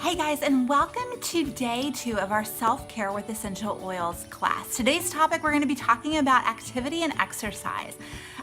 Hey guys, and welcome to day 2 of our Self-Care with Essential Oils class. Today's topic, we're going to be talking about activity and exercise.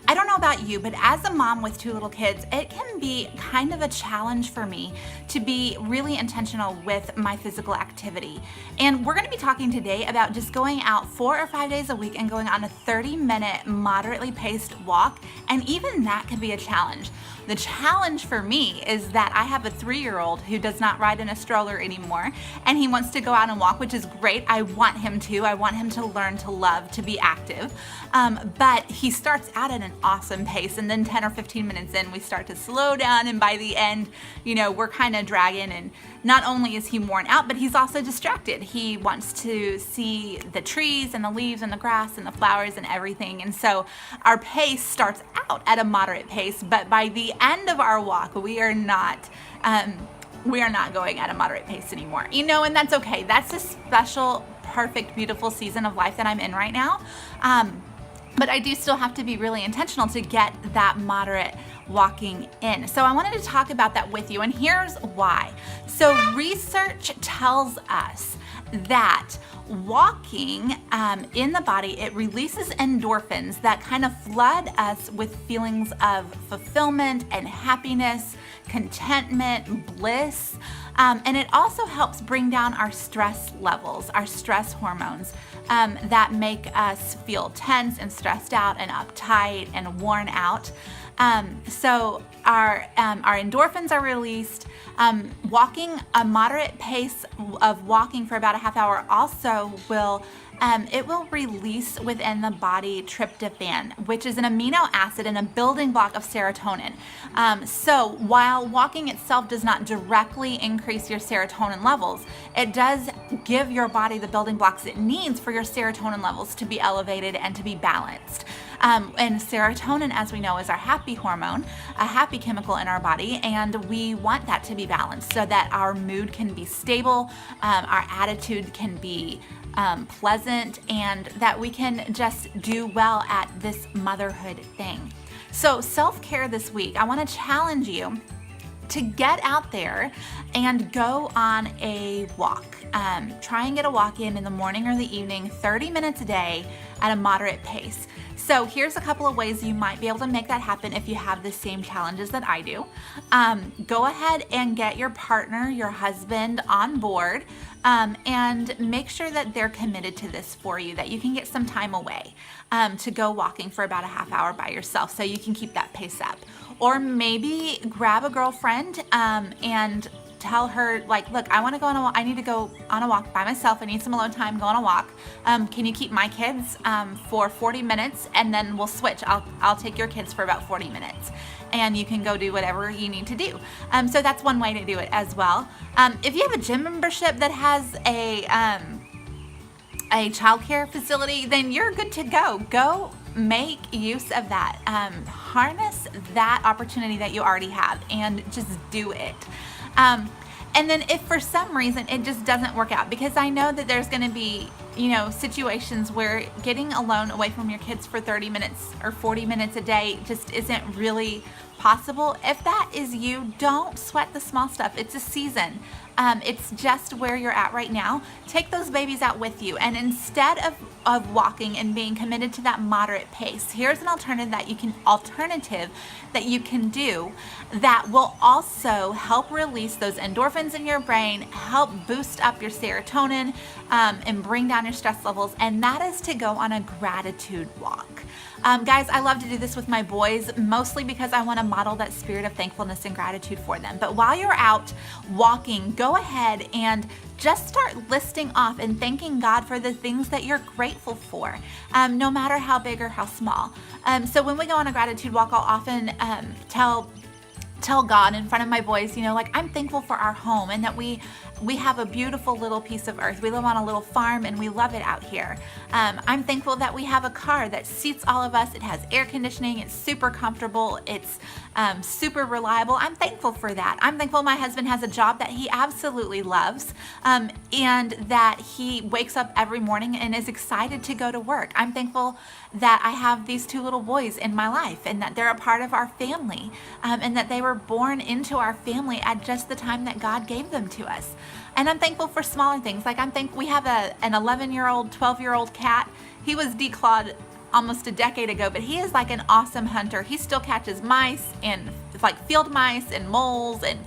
I don't know about you, but as a mom with 2 little kids, it can be kind of a challenge for me to be really intentional with my physical activity. And we're going to be talking today about just going out 4 or 5 days a week and going on a 30-minute moderately paced walk, and even that can be a challenge. The challenge for me is that I have a 3-year-old who does not ride in a stroller anymore, and he wants to go out and walk, which is great. I want him to. I want him to learn to love to be active. But he starts out at an awesome pace, and then 10 or 15 minutes in, we start to slow down, and by the end, we're kind of dragging, and not only is he worn out, but he's also distracted. He wants to see the trees and the leaves and the grass and the flowers and everything. And so our pace starts out at a moderate pace, but by the end of our walk, we are not going at a moderate pace anymore. And that's okay. That's a special, perfect, beautiful season of life that I'm in right now. But I do still have to be really intentional to get that moderate walking in. So I wanted to talk about that with you, and here's why. So research tells us that walking in the body, it releases endorphins that kind of flood us with feelings of fulfillment and happiness, contentment, bliss. And it also helps bring down our stress levels, our stress hormones that make us feel tense and stressed out and uptight and worn out. So our endorphins are released. Walking a moderate pace of walking for about a half hour also will release within the body tryptophan, which is an amino acid and a building block of serotonin. So while walking itself does not directly increase your serotonin levels, it does give your body the building blocks it needs for your serotonin levels to be elevated and to be balanced. And serotonin, as we know, is our happy hormone, a happy chemical in our body, and we want that to be balanced so that our mood can be stable, our attitude can be pleasant, and that we can just do well at this motherhood thing. So self-care this week, I want to challenge you to get out there and go on a walk. Try and get a walk in the morning or the evening, 30 minutes a day at a moderate pace. So here's a couple of ways you might be able to make that happen if you have the same challenges that I do. Go ahead and get your partner, your husband on board, and make sure that they're committed to this for you, that you can get some time away to go walking for about a half hour by yourself so you can keep that pace up. Or maybe grab a girlfriend and tell her, look, I want to go on a walk. I need to go on a walk by myself. I need some alone time, go on a walk. Can you keep my kids for 40 minutes, and then we'll switch. I'll take your kids for about 40 minutes, and you can go do whatever you need to do. So that's one way to do it as well. If you have a gym membership that has a childcare facility, then you're good to go. Go make use of that. Harness that opportunity that you already have and just do it. And then if for some reason it just doesn't work out, because I know that there's going to be, situations where getting alone away from your kids for 30 minutes or 40 minutes a day just isn't really possible. If that is you, don't sweat the small stuff. It's a season. It's just where you're at right now. Take those babies out with you, and instead of walking and being committed to that moderate pace, here's an alternative that you can do that will also help release those endorphins in your brain, help boost up your serotonin, and bring down your stress levels, and that is to go on a gratitude walk. Guys, I love to do this with my boys, mostly because I want to model that spirit of thankfulness and gratitude for them. But while you're out walking, go ahead and just start listing off and thanking God for the things that you're grateful for, no matter how big or how small. So when we go on a gratitude walk, I'll often tell God in front of my boys, I'm thankful for our home and that we have a beautiful little piece of earth. We live on a little farm and we love it out here. I'm thankful that we have a car that seats all of us. It has air conditioning. It's super comfortable. It's super reliable. I'm thankful for that. I'm thankful my husband has a job that he absolutely loves, and that he wakes up every morning and is excited to go to work. I'm thankful that I have these two little boys in my life and that they're a part of our family, and that they were born into our family at just the time that God gave them to us. And I'm thankful for smaller things. Like I'm thankful we have an 11-year-old, 12-year-old cat. He was declawed almost a decade ago, but he is like an awesome hunter. He still catches mice and like field mice and moles and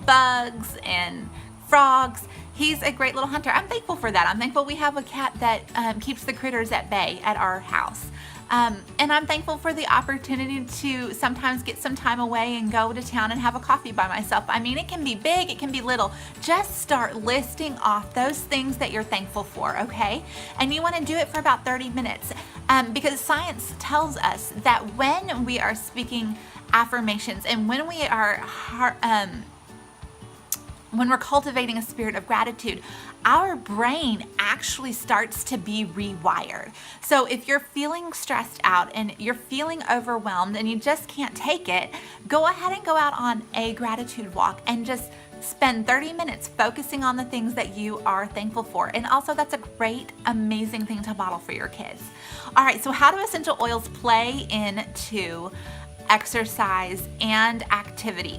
bugs and frogs. He's a great little hunter. I'm thankful for that. I'm thankful we have a cat that keeps the critters at bay at our house. And I'm thankful for the opportunity to sometimes get some time away and go to town and have a coffee by myself. I mean, it can be big, it can be little. Just start listing off those things that you're thankful for, okay? And you want to do it for about 30 minutes, because science tells us that when we are speaking affirmations and when we are when we're cultivating a spirit of gratitude, our brain actually starts to be rewired. So if you're feeling stressed out and you're feeling overwhelmed and you just can't take it, go ahead and go out on a gratitude walk and just spend 30 minutes focusing on the things that you are thankful for. And also that's a great, amazing thing to model for your kids. All right, so how do essential oils play into exercise and activity?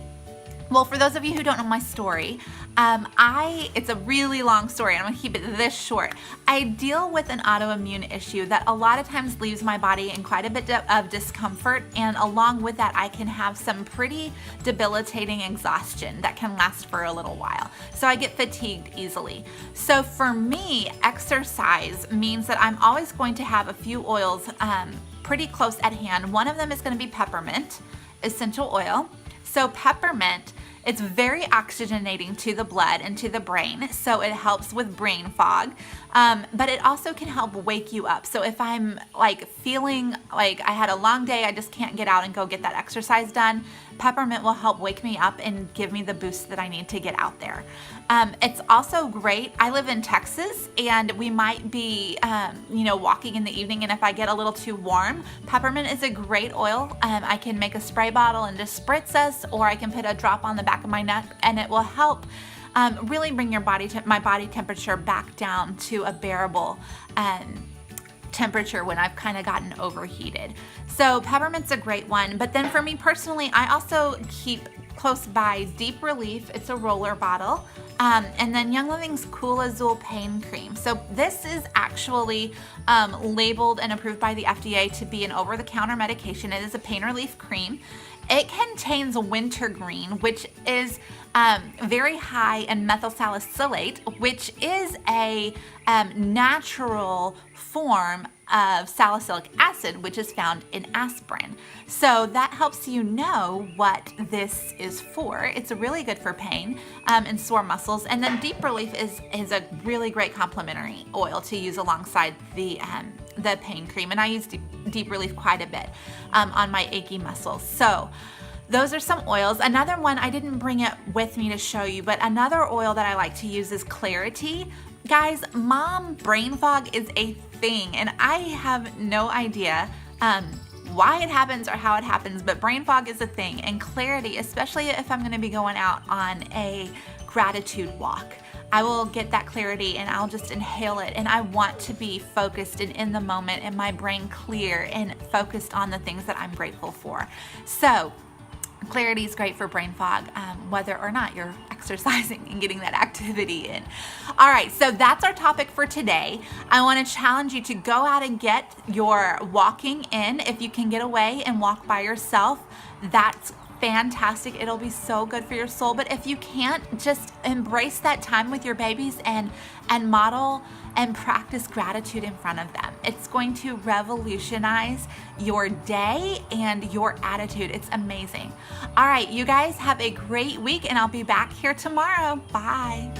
Well, for those of you who don't know my story, it's a really long story, and I'm gonna keep it this short. I deal with an autoimmune issue that a lot of times leaves my body in quite a bit of discomfort, and along with that, I can have some pretty debilitating exhaustion that can last for a little while. So I get fatigued easily. So for me, exercise means that I'm always going to have a few oils pretty close at hand. One of them is gonna be peppermint essential oil. So peppermint, it's very oxygenating to the blood and to the brain, so it helps with brain fog, but it also can help wake you up. So if I'm like feeling like I had a long day, I just can't get out and go get that exercise done, peppermint will help wake me up and give me the boost that I need to get out there. It's also great. I live in Texas, and we might be, walking in the evening, and if I get a little too warm, peppermint is a great oil. I can make a spray bottle and just spritz us, or I can put a drop on the back of my neck, and it will help really bring my body temperature back down to a bearable temperature when I've kind of gotten overheated. So peppermint's a great one. But then for me personally, I also keep close by Deep Relief. It's a roller bottle. And then Young Living's Cool Azul Pain Cream. So this is actually labeled and approved by the FDA to be an over-the-counter medication. It is a pain relief cream. It contains wintergreen, which is very high in methyl salicylate, which is a natural form of salicylic acid, which is found in aspirin. So that helps you know what this is for. It's really good for pain and sore muscles. And then Deep Relief is a really great complementary oil to use alongside the pain cream. And I use Deep Relief quite a bit on my achy muscles. So those are some oils. Another one, I didn't bring it with me to show you, but another oil that I like to use is Clarity. Guys, mom brain fog is a thing, and I have no idea why it happens or how it happens, but brain fog is a thing, and Clarity, especially if I'm gonna be going out on a gratitude walk, I will get that Clarity and I'll just inhale it, and I want to be focused and in the moment and my brain clear and focused on the things that I'm grateful for. So Clarity is great for brain fog, whether or not you're exercising and getting that activity in. All right, so that's our topic for today. I want to challenge you to go out and get your walking in. If you can get away and walk by yourself, that's fantastic. It'll be so good for your soul. But if you can't, just embrace that time with your babies and model and practice gratitude in front of them. It's going to revolutionize your day and your attitude. It's amazing. All right, you guys have a great week, and I'll be back here tomorrow. Bye.